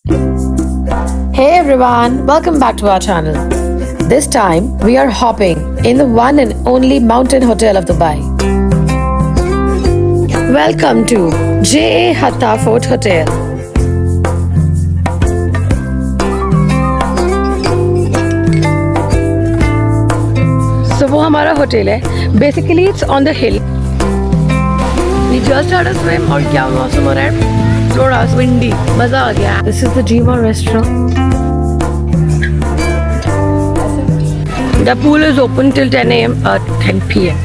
Hey everyone, welcome back to our channel. This time we are hopping in the one and only mountain hotel of Dubai. Welcome to Hatta Fort Hotel. So वो हमारा hotel है. Basically it's on the hill. We just had a swim और क्या मौसम हो रहा है? थोड़ा windy. मजा आ गया. This is the Jima restaurant. The pool is open till 10 a.m. 10 p.m.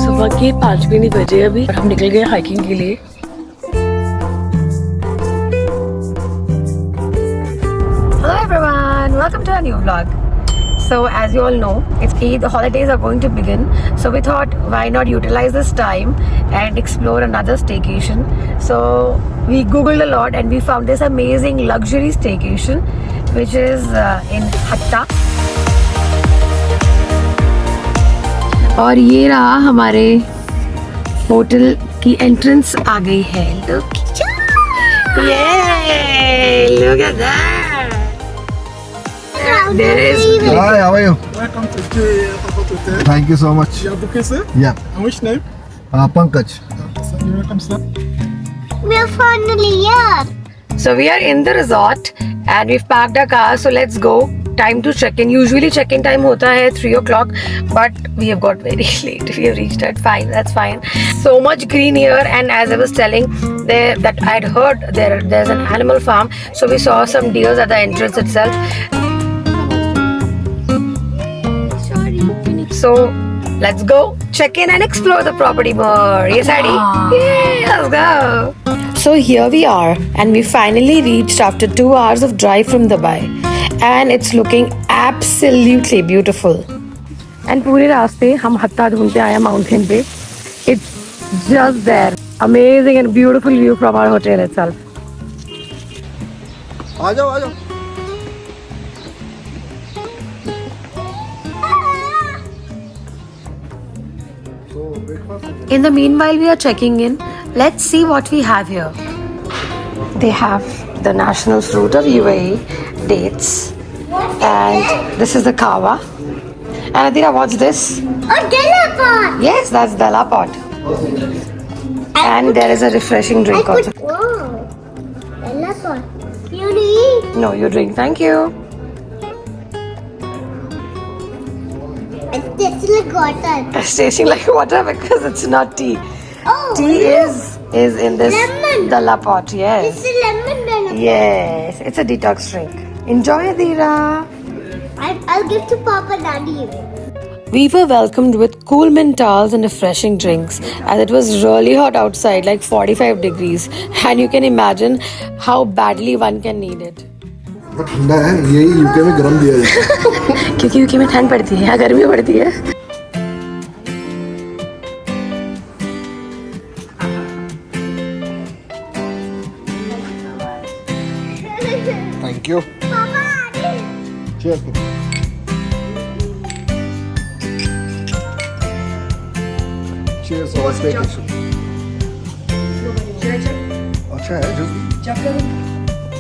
सुबह के 5 भी नहीं बजे अभी और हम निकल गए हाइकिंग के लिए. Hello everyone, welcome to a new vlog. So as you all know, it's Eid, the holidays are going to begin. So we thought, why not utilize this time and explore another staycation. So we googled a lot and we found this amazing luxury staycation which is in Hatta. और ये रहा हमारे hotel की entrance आ गई है. Look at that. There is. Hi, how are you? Welcome to Hatta Fort Hotel. Thank you so much. You are booking, sir? Yeah. And which name? Pankaj. Sir, you're welcome, sir. We're finally here. So we are in the resort and we've parked our car. So let's go. Time to check in. Usually check-in time hota hai 3 o'clock, but we have got very late. We have reached at 5. That's fine. So much green here, and as I was telling there that I'd heard there's an animal farm. So we saw some deers at the entrance itself. So let's go check in and explore the property more. Yes, Adi? Yeah, let's go. So here we are, and we finally reached after 2 hours of drive from Dubai, and it's looking absolutely beautiful. And पूरे रास्ते हम हत्ता ढूंढते आए mountain पे. It's just there. Amazing and beautiful view from our hotel itself. आ जाओ आ जाओ. In the meanwhile, we are checking in. Let's see what we have here. They have the national fruit of UAE, dates, and this is the kawa. And Adira, what's this? A teleport. Yes, that's Dala pot. And there is a refreshing drink also. Wow. Teleport. You eat. No, you drink. Thank you. It tastes like water. It's tasting like water because it's not tea. Oh. Tea is in this Lemon. Dala pot. Yes. It's a lemon teleport. Yes, it's a detox drink. Enjoy, Adira. I'll give to Papa Daddy. We were welcomed with cool mint towels and refreshing drinks as it was really hot outside, like 45 degrees. And you can imagine how badly one can need it. ठंडा है यही UK में गरम दिया जाता है. क्योंकि UK में ठंड पड़ती है, यहाँ गर्मी पड़ती है. Thank you. Papa Daddy. Cheers. Cheers for staycation. अच्छा है जूस.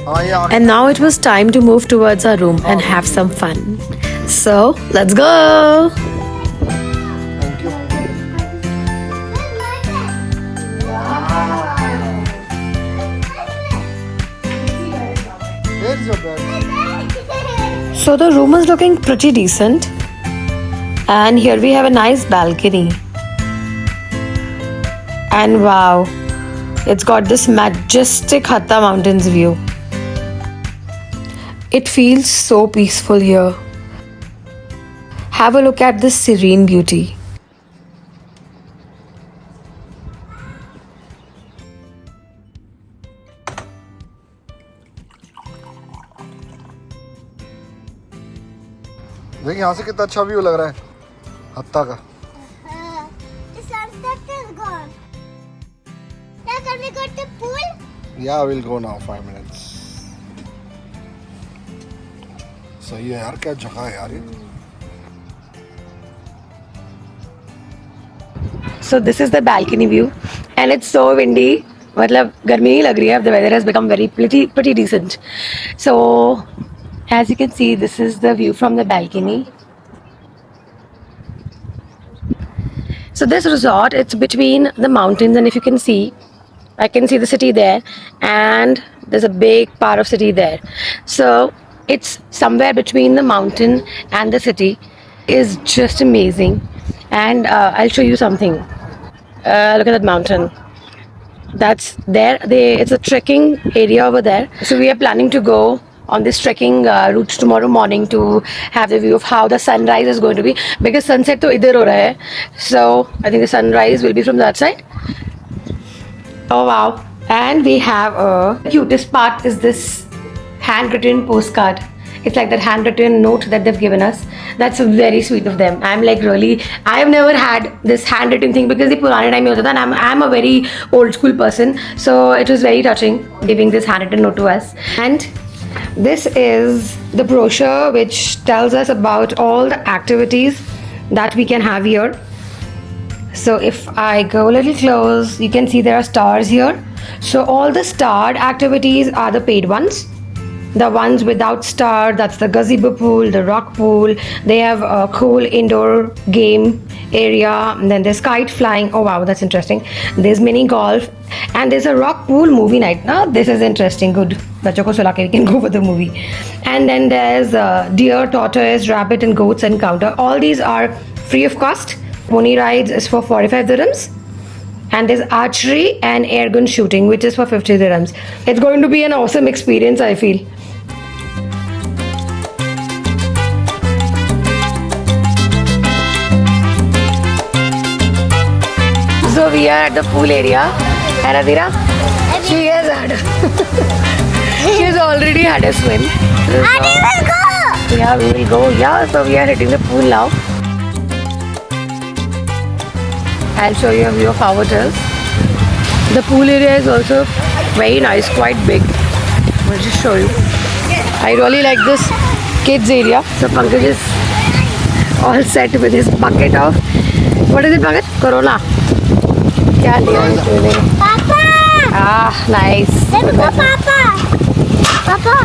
हाँ ये And now it was time to move towards our room and have some fun. So, let's go! Thank you. Here's your bed. So the room is looking pretty decent. And here we have a nice balcony. And wow, it's got this majestic Hatta Mountains view. It feels so peaceful here. Have a look at this serene beauty. देख यहाँ से कितना अच्छा view लग रहा है हत्ता का. The sunset is gone. Now can we go to pool? Yeah, we'll go now. 5 minutes. सही है यार, क्या जगह है यार ये. So this is the balcony view, and it's so windy. मतलब गर्मी नहीं लग रही है. The weather has become very pretty decent. So as you can see, this is the view from the balcony. So this resort, it's between the mountains, and if you can see, I can see the city there, and there's a big part of city there. So it's somewhere between the mountain and the city. Is just amazing, and I'll show you something. Look at that mountain. That's there. It's a trekking area over there. So we are planning to go on this trekking route tomorrow morning to have the view of how the sunrise is going to be, because sunset to idhar ho raha hai. So I think the sunrise will be from that side. Oh wow. And we have the cutest part is this handwritten postcard. It's like that handwritten note that they've given us. That's very sweet of them. I'm like really, I have never had this handwritten thing because the purane time mein hota tha, and I'm a very old school person. So it was very touching giving this handwritten note to us. And this is the brochure which tells us about all the activities that we can have here. So if I go a little close, you can see there are stars here. So all the starred activities are the paid ones. The ones without star, that's the gazebo pool, the rock pool. They have a cool indoor game area. And then there's kite flying. Oh wow, that's interesting. There's mini golf, and there's a rock pool movie night. Now this is interesting. Good. Bachcho ko sula ke we can go for the movie. And then there's deer, tortoise, rabbit, and goats encounter. All these are free of cost. Pony rides is for 45 dirhams. And there's archery and airgun shooting, which is for 50 dirhams. It's going to be an awesome experience, I feel. So we are at the pool area. And Adira, she has had. She has already had a swim. Adi will go. Yeah, we will go. Yeah, so we are hitting the pool now. I'll show you a view of how it is. The pool area is also very nice, quite big. I'll just show you. I really like this kids area. So Pankaj is all set with his bucket of, what is it, Pankaj? Corona. क्या लिया है तूने? Papa. Ah, nice. Let's go, Papa. Papa.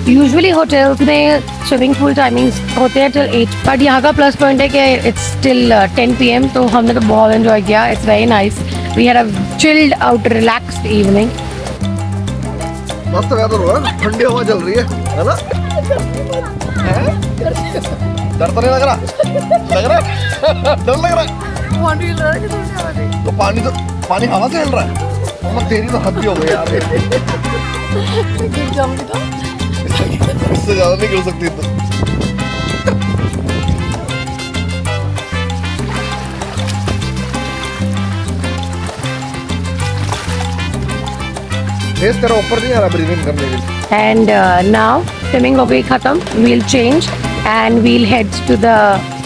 Usually hotels में swimming pool timings होते हैं till 8, but यहाँ का plus point है कि इट्स टिल 10 PM, तो हमने तो बहुत एंजॉय किया. It's very nice. We had a chilled out relaxed evening. मस्त वेदर हो रहा है, ठंडी हवा चल रही है ना? डर तो नहीं लग रहा? लग रहा है? डर लग रहा है? तो पानी हवा से हिल रहा है. और तेरी तो हद ही हो गई यार. इससे ज्यादा नहीं कर सकती तो. तेरा ऊपर नहीं आ रहा ब्रीदिंग करने के लिए. एंड नाउ स्विमिंग हो गई खत्म. We'll change and we'll head to the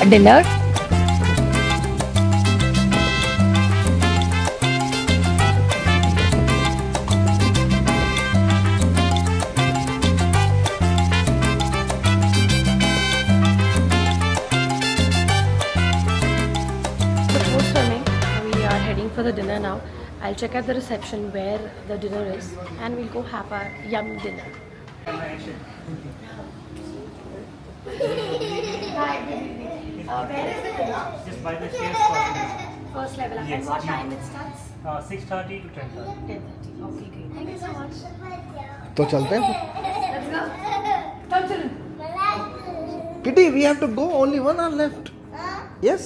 dinner. For the dinner now, I'll check out the reception where the dinner is, and we'll go have our yummy dinner. Hi, good evening. Where is the dinner? Just by the stairs first. First level. Yes, And what yes. time it starts? 6:30 to 10:30. 10:30. Okay, great. Thank you so much. तो चलते हैं. Let's go. Come, children. Kitty, we have to go. Only one hour left. Yes.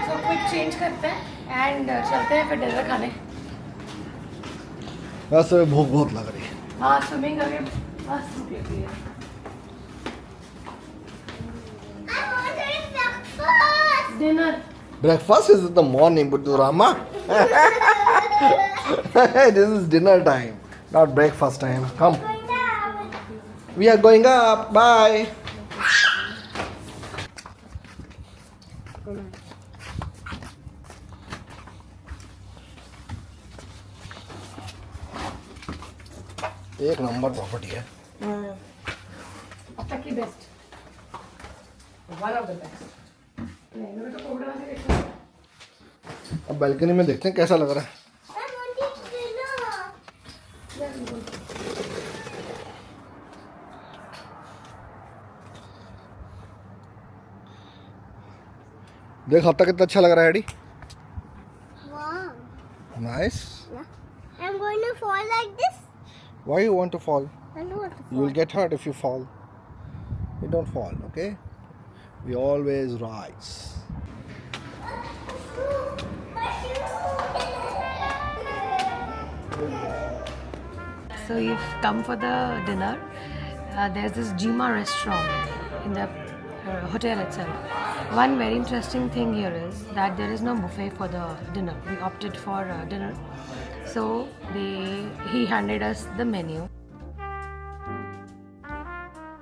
So quick change करते हैं and चलते हैं फिर dinner खाने. वैसे भूख बहुत लग रही है. हाँ, स्विमिंग करके बस भूख लगी है. I want to eat breakfast. Dinner. Breakfast is in the morning, but Rama. This is dinner time. Not breakfast time. Come. We are going up. Bye. एक नंबर प्रॉपर्टी है. अब तक की best, one of the best. अब balcony में देखते हैं कैसा लग रहा है. देख हत्ता कितना अच्छा लग रहा है AD. Wow. Nice. I'm going to fall like this. Why you want to fall? I don't want to You will get hurt if you fall. You don't fall, okay? We always rise. So you've come for the dinner. There's this Jima restaurant in the hotel itself. One very interesting thing here is that there is no buffet for the dinner. We opted for dinner. So he handed us the menu.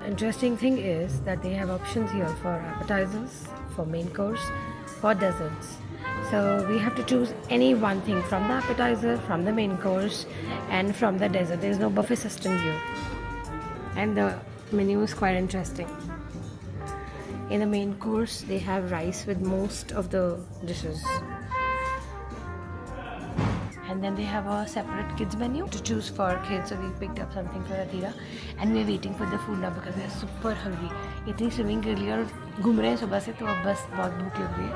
Interesting thing is that they have options here for appetizers, for main course, for desserts. So we have to choose any one thing from the appetizer, from the main course, and from the dessert. There is no buffet system here, and the menu is quite interesting. In the main course, they have rice with most of the dishes. And then they have a separate kids menu to choose for kids. So we picked up something for Atira, and we're waiting for the food now because we're super hungry. इतनी swimming कर लिया और घूम रहे हैं सुबह से, तो अब बस बहुत भूख लग रही है.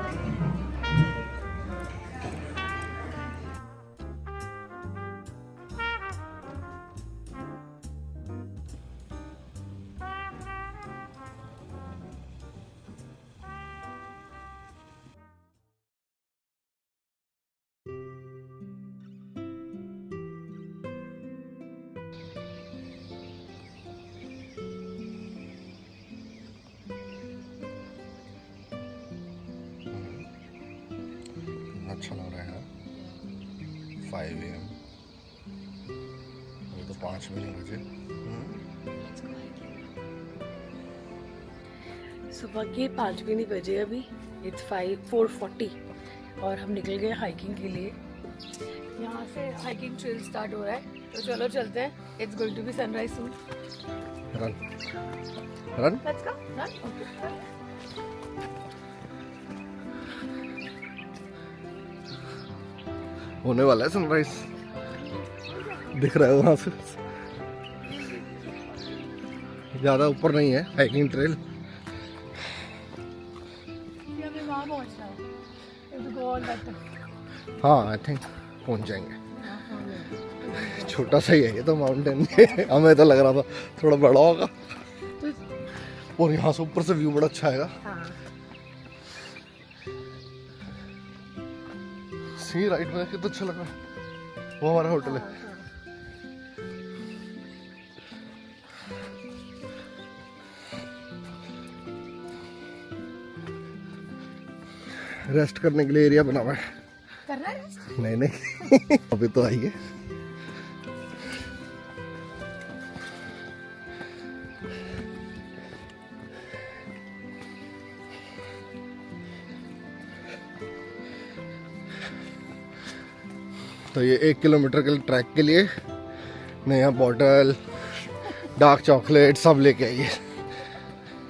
अच्छा लग रहा है. 5 AM. ये तो 5 भी नहीं बजे. सुबह के 5 भी नहीं बजे अभी. It's 4:40 और हम निकल गए हाइकिंग के लिए. यहाँ से हाइकिंग ट्रेल स्टार्ट हो रहा है, तो चलो चलते हैं. It's going to be sunrise soon. Run. Run. Let's go. Run. Okay. होने वाला है सनराइज. दिख रहा है वहां से. ज्यादा ऊपर नहीं है हाइकिंग ट्रेल. हाँ आई थिंक पहुंच जाएंगे. छोटा सा ही है ये तो माउंटेन. हमें तो लग रहा था थोड़ा बड़ा होगा. और यहाँ से ऊपर से व्यू बड़ा अच्छा आएगा. सी राइट में कितना अच्छा लग रहा है. वो हमारा होटल है. रेस्ट करने के लिए एरिया बना हुआ है. करना है? नहीं नहीं अभी तो आइए. तो ये 1 किलोमीटर के ट्रैक के लिए नया बॉटल, डार्क चॉकलेट सब लेके आइए.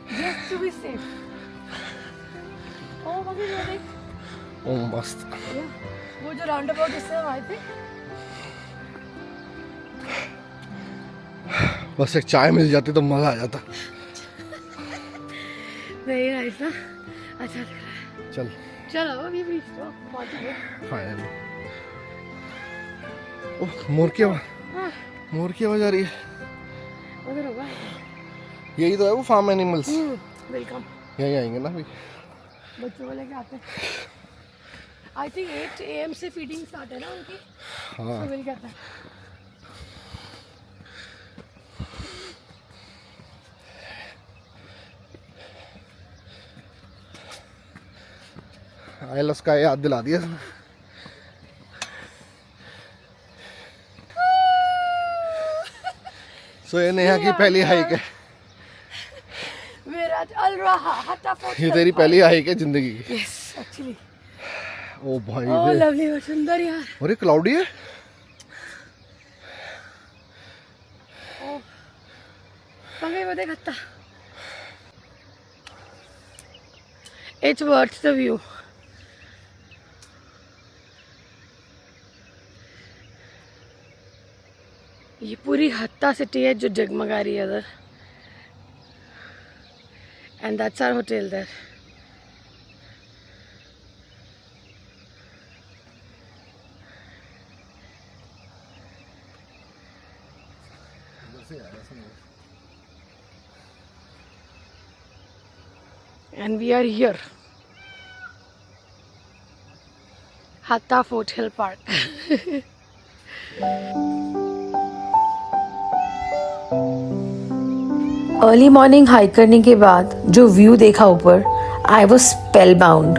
Just to be safe. Oh, mummy वो देख. ओ मस्त. वो जो राउंड अबाउट जिससे हम आए थे. बस एक चाय मिल जाती तो मजा आ जाता. नहीं ऐसा अच्छा लग रहा है. चल चलो अभी भी पहुंच गए. फाइनली. ओह मोर की आवाज. मोर की आवाज आ रही है. उधर होगा. यही तो है वो फार्म एनिमल्स. वेलकम. यही आएंगे ना अभी. बच्चों को लेके आते हैं. आई थिंक 8 AM से फीडिंग स्टार्ट है ना उनकी. हाँ तो मिल जाता है. आइलस का याद दिला दिया. सो ये नेहा की पहली हाइक है. We're at Al Raha, Hatta Fort ये तेरी पहली हाइक है जिंदगी की. Yes, actually. ओ भाई Oh, रे. lovely, बहुत सुंदर यार. अरे क्लाउडी है. पंगे वो देख हत्ता. It's worth the view. ये पूरी हत्ता सिटी है जो जगमगा रही है उधर. And that's our hotel there. And we are here. Hatta Fort Hill Park. Early morning hike करने के बाद जो व्यू देखा ऊपर, I was spellbound.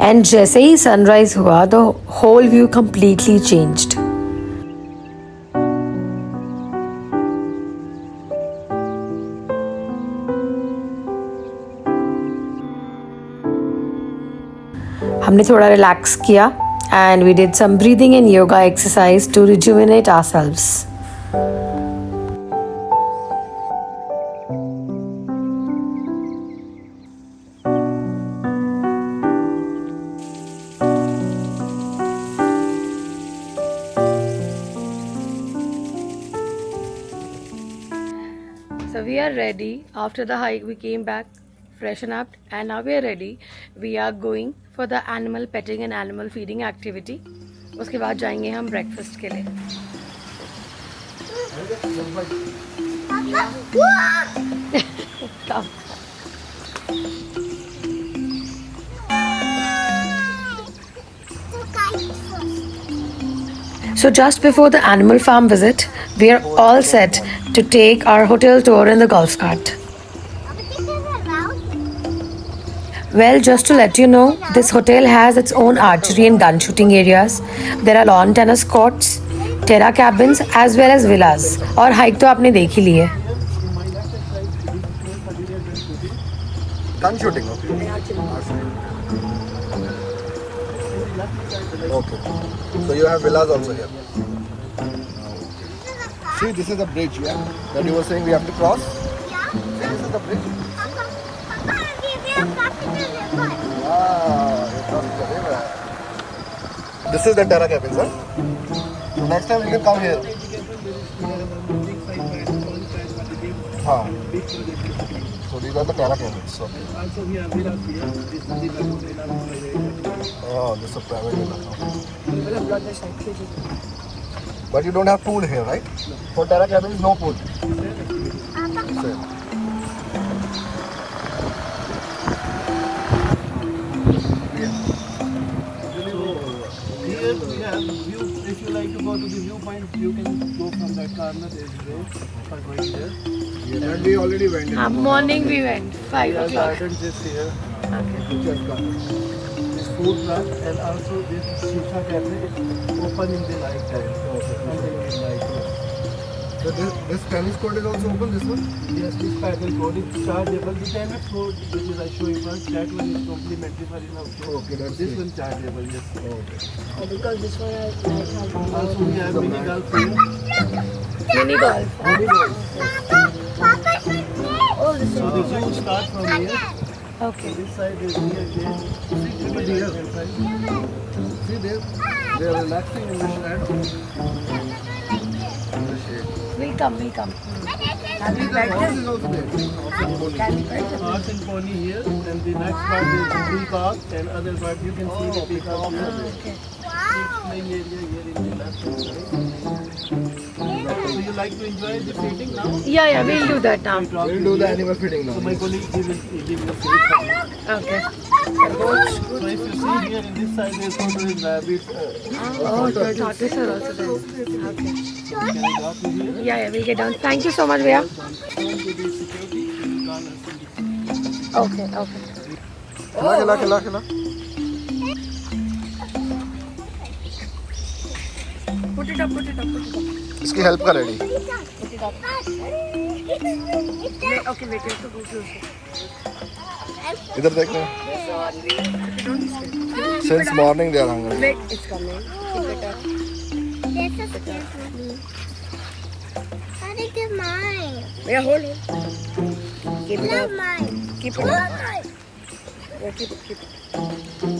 And जैसे ही सनराइज हुआ the whole view completely changed. हमने थोड़ा रिलैक्स किया and we did some breathing and yoga exercise to rejuvenate ourselves. So we are ready. After the hike we came back, freshen up, and now we are ready. We are going for the animal petting and animal feeding activity. उसके बाद जाएंगे हम breakfast के लिए. Come. So just before the animal farm visit, we are all set to take our hotel tour in the golf cart. Well, just to let you know, this hotel has its own archery and gun shooting areas. There are lawn tennis courts, terra cabins as well as villas. और hike तो आपने देख ही ली है. Gun shooting, okay. Okay. So you have villas also here. See, this is the bridge, yeah? That you were saying we have to cross. See, this is the bridge. Ah, you crossed the river. This is the terra cabins, huh? So next time we can come here. Ah. So these are the terra cabins. Okay. Also, we have villas here. This is the Oh, this is a private villa. But you don't have pool here, right? For terra cabins, no pool. Same. Here we have view. If you like to go to the viewpoint, you can go from that corner. There is way for going there. Yeah, and we already went. Morning we went 5 There are o'clock. gardens just here. Okay. Just gardens. This food truck and also this Shisha cafe is open in the night time. Only in night. So this tennis court is also open, this one? Yes, this paddle board is chargeable. The tennis court, which is I show you first, that one is complimentary for enough. Okay, that's This great. one chargeable, yes. Okay. Because this one has Also we have mini golf here. mini golf. Mini golf. Oh, this So is the view start from here. okay. This side is near gate. See people here. See there, they are relaxing in the shade. We'll come. Have you The met horse them? is also there. Can we pet them? Horse and pony here, and the next part is peacock, and other part you can see the peacock here. Okay. Playing area here in the left hand side. So you like to enjoy the feeding now? Yeah, we'll do that now. We'll do the animal feeding now. So my colleague he will give you feed. Okay. So if you see here in this side there's also rabbits. Oh, the tortoise are also there. Okay. Can I drop you here? Yeah, we'll get down. Thank you so much, Bhaiya. Come to the security. You can't see. Okay. खिला. Put it up. इसकी help कर ready Okay, wait, you have to go closer. इधर देख रहे since morning they are hungry Wait, it's coming. Keep it up. This is Daddy, give mine. Yeah, hold it. Keep it Love up. mine. Keep it up. Love mine. Yeah, keep it, keep it.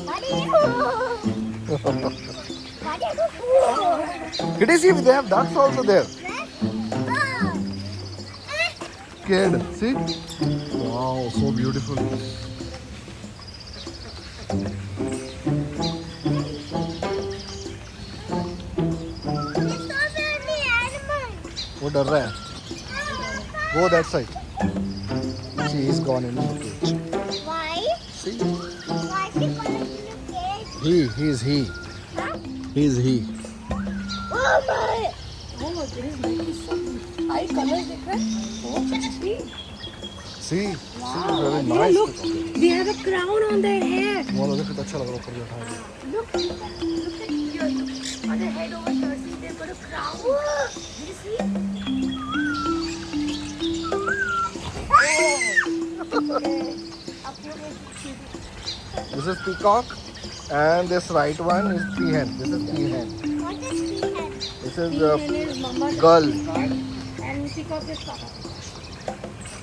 Daddy. Daddy. Did you see they have ducks also there? Kid, see? Wow, so beautiful. वो डर रहा है. Go that side. See, he's gone into the cage. Why? See? Why is he going to the cage? He's he. Huh? He's he. Oh my! Oh, there is like some eye colors, देख रहा है? Oh, see? See? See, very Yeah, nice. look. They have a crown on their hair. वो लोग कितना अच्छा लग रहा है ऊपर बैठा है. Look at here. On their head over here. See, they've got a crown. Did you see? This is peacock, and this right one is peahen. This is peahen. What is peahen? This is Peahen is mama girl. and peacock is papa.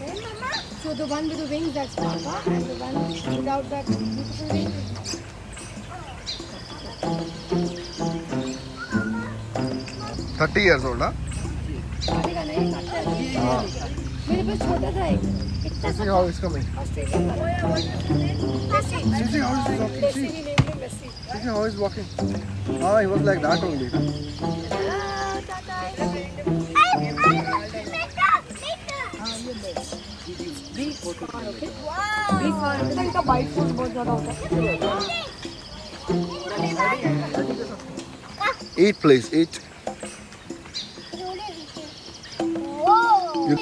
Hey, Mama? So the one with the wings, that's papa, and the one without that beautiful wings is 30 years old, huh? काटेगा नहीं, काटता है। मेरे पास छोटा था एक, इतना See how he's coming. Australian वाला। See how he's walking. Messi, See. we named him Messi. See how he's walking. Ah, he was like that only. Hello, Tata. Beef farm, okay? Beef farm, इनका bite force बहुत ज़्यादा होता है। Eat, please, eat. Whoa! You-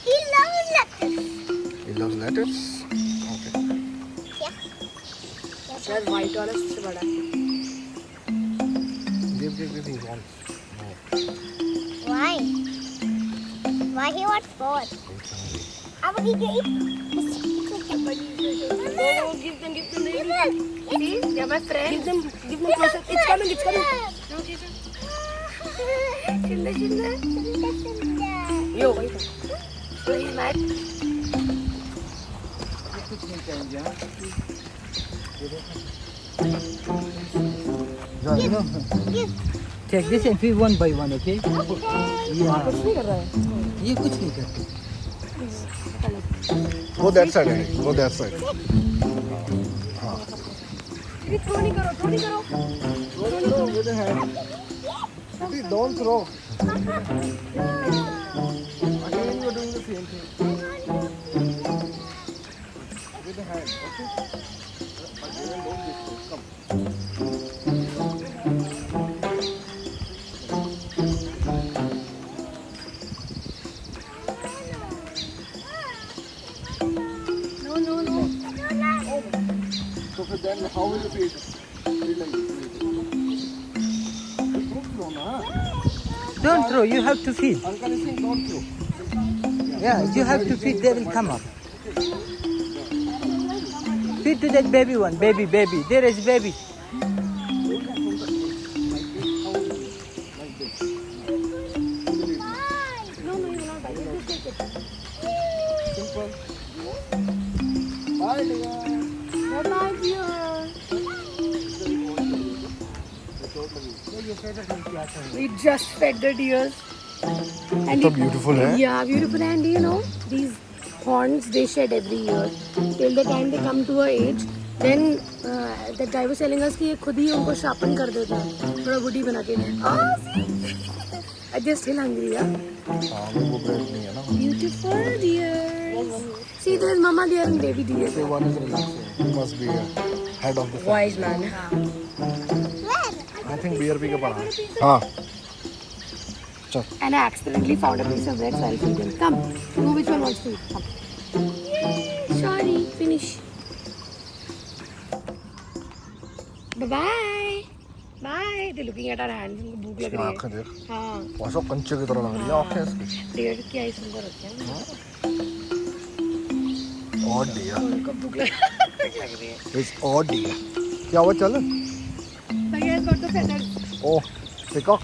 He loves lettuce. He loves lettuce. Okay. शायद white वाला सबसे बड़ा है। Give, he wants. Why? Why he wants four? I will eat it. Go, give them, See, they're my friend. Give them closer. It's coming. No, give them. Chilla. Yo, wait. So he's mad. Take this and feed one by one, okay? कुछ नहीं कर रहा है। ये कुछ नहीं करते. Go that side, Eddie. Go that side. ये थ्रो नहीं करो। Throw with the hand. See, don't throw. Again, you are doing the same thing. With the hand, okay? Again, don't disturb. Come. No. So for then, how will you feed? Feed like this. Don't throw, na? Don't throw, you have to feed. Uncle is saying don't throw. Yeah, you have to feed, they will come up. Feed to that baby one, baby. There is baby. No, you will not bite. You just take it. Simple. Bye, dear. Bye-bye, dear. We just fed the deers. And So beautiful, eh? Yeah, beautiful. And you know, these horns they shed every year till the time they come to a age. Then the guy was telling us कि ये खुद ही उनको sharpen कर देता है, थोड़ा woody बना के. I just still hungry, yeah. हाँ, वो bread नहीं है ना. Beautiful deers. See, there is mama deer and baby deer. So one is relaxing. He must be head of the family. Wise man. I think beer P के पड़ा. हाँ. चल. And I accidentally found a piece of bread, so I'll feed him. Come, who which one wants to eat? Come. Sorry, finish. Bye-bye. Bye. They're looking at our hands. उनको भूख लग रही आँखें है. देख हाँ. वैसा कंचे की तरह लग रही है आँखें इसकी Deer क्या ही सुंदर होती है. और डियर उनको भूख लग रही है. इट्स और डियर क्या हुआ चल भैया has got the feathers. Oh peacock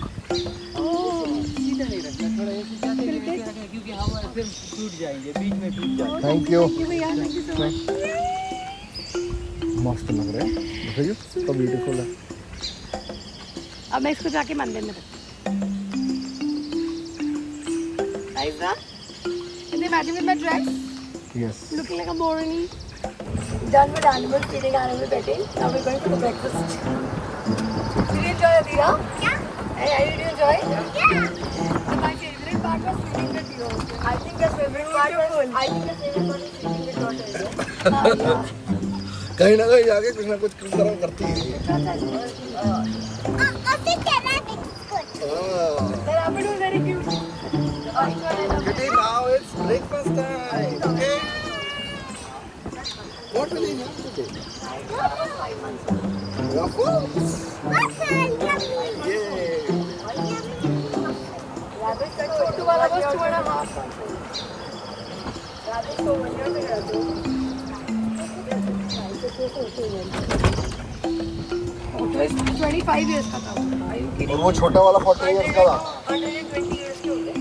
सीधा नहीं रखना, थोड़ा ऐसे ज्यादा लेके रखना क्योंकि हवा फिर टूट जाएंगे, बीच में टूट जाएंगे। थैंक यू Thank you भैया. Thank you so much. मस्त लग रहे हैं देखिए तो ब्यूटीफुल है अब मैं इसको जाके मंदिर में रखती हूँ. Aiza, can you imagine with my dress? Yes Looking like a morning. Done with animals, feeding animal bedding. Now we're going for the breakfast. Did you enjoy, Adira? Yeah. Hey, did you enjoy? Yeah. So my favorite part was feeding the deer. I think the favorite part was feeding the daughter. कहीं ना कहीं जाके कुछ ना कुछ किस तरह करती है Okay, rabbit is good. The rabbit was very cute. Kitty, now it's breakfast time. Okay. What will you have today? Waffles. Okay, yummy. Yay. Rabbit का छोटू वाला was 2.5 months. Rabbit को 1 year में रहते हैं. तो इस 25 years का था. Are you kidding? और वो छोटा वाला 40 years का था 120 years के होते हैं.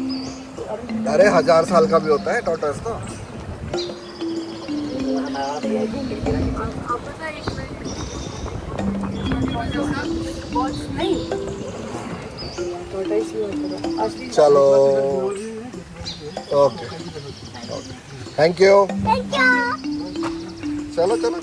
अरे 1000 साल का भी होता है टॉर्टोइस तो हमारा भैया घूम के रखा. आप पता है एक मिनट नहीं tortoise ही होता है असली. चलो okay thank you Thank you. चलो चलो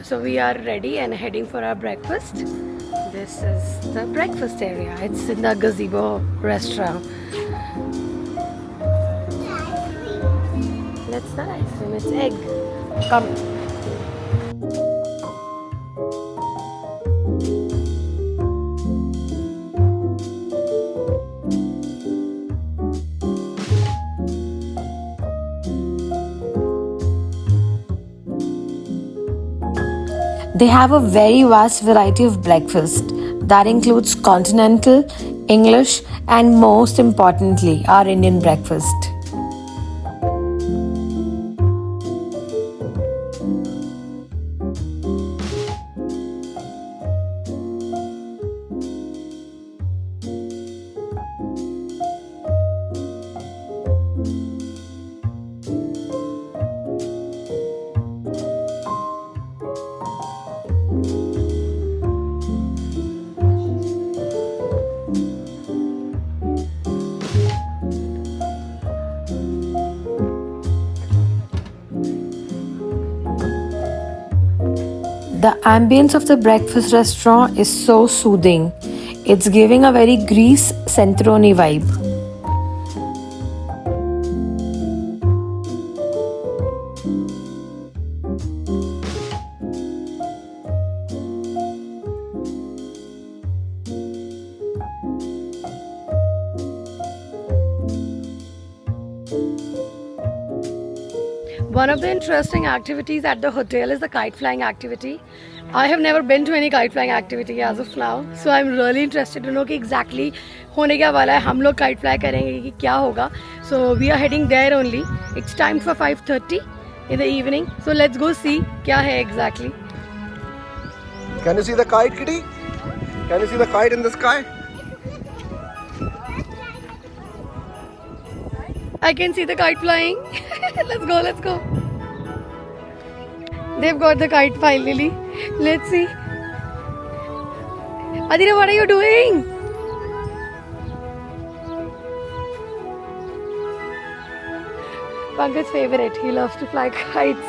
So we are ready and heading for our breakfast. This is the breakfast area. It's in the gazebo restaurant. Let's start ice cream. It's egg. Come. They have a very vast variety of breakfast that includes continental, English, and most importantly, our Indian breakfast. The ambience of the breakfast restaurant is so soothing. It's giving a very Greece Centroni vibe. One of the interesting activities at the hotel is the kite flying activity. I have never been to any kite flying activity as of now, so I'm really interested to know कि exactly होने क्या वाला है. हम लोग kite fly करेंगे कि क्या होगा. So we are heading there only. It's time for 5:30 in the evening. So let's go see क्या है exactly. Can you see the kite, Kitty? Can you see the kite in the sky? I can see the kite flying. Let's go, let's go. They've got the kite finally. Let's see. Adira, what are you doing? Pankaj's favorite. He loves to fly kites.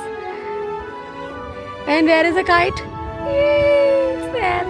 And where is the kite? It's there.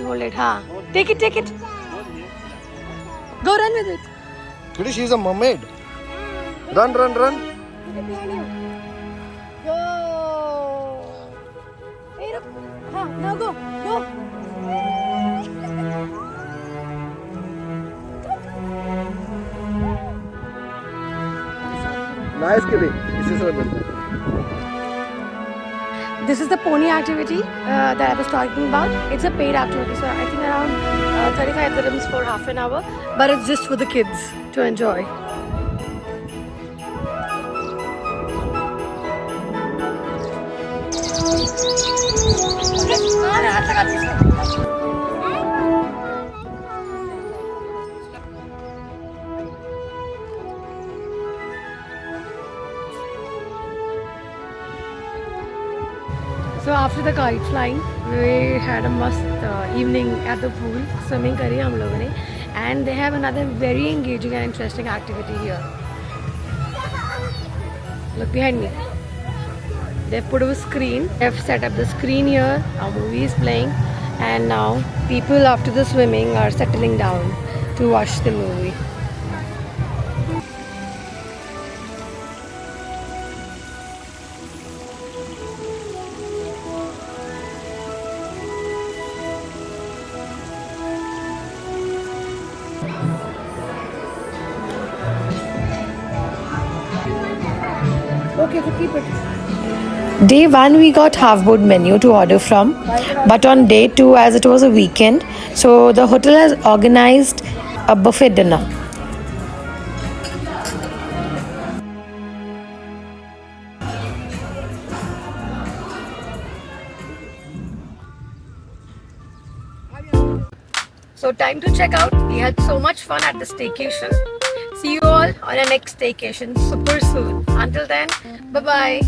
hold it. Ha. Take it, take it. Go run with it. Kitty, she's a mermaid. Run, run, run. Go. Hey, look. Ha, now go. Go. Nice, Kitty. This is her business. This is the pony activity that I was talking about. It's a paid activity, so I think around 35 dirhams for half an hour, but it's just for the kids to enjoy. So after the kite flying, we had a must evening at the pool, swimming kari hum logon ne, and they have another very engaging and interesting activity here. Look behind me. They've put up a screen. They've set up the screen here. Our movie is playing, and now people after the swimming are settling down to watch the movie. Okay, so keep it. Day 1 we got half board menu to order from, but on day 2, as it was a weekend, so the hotel has organized a buffet dinner. So time to check out. We had so much fun at the staycation. See you all on our next staycation super soon. Until then, bye bye.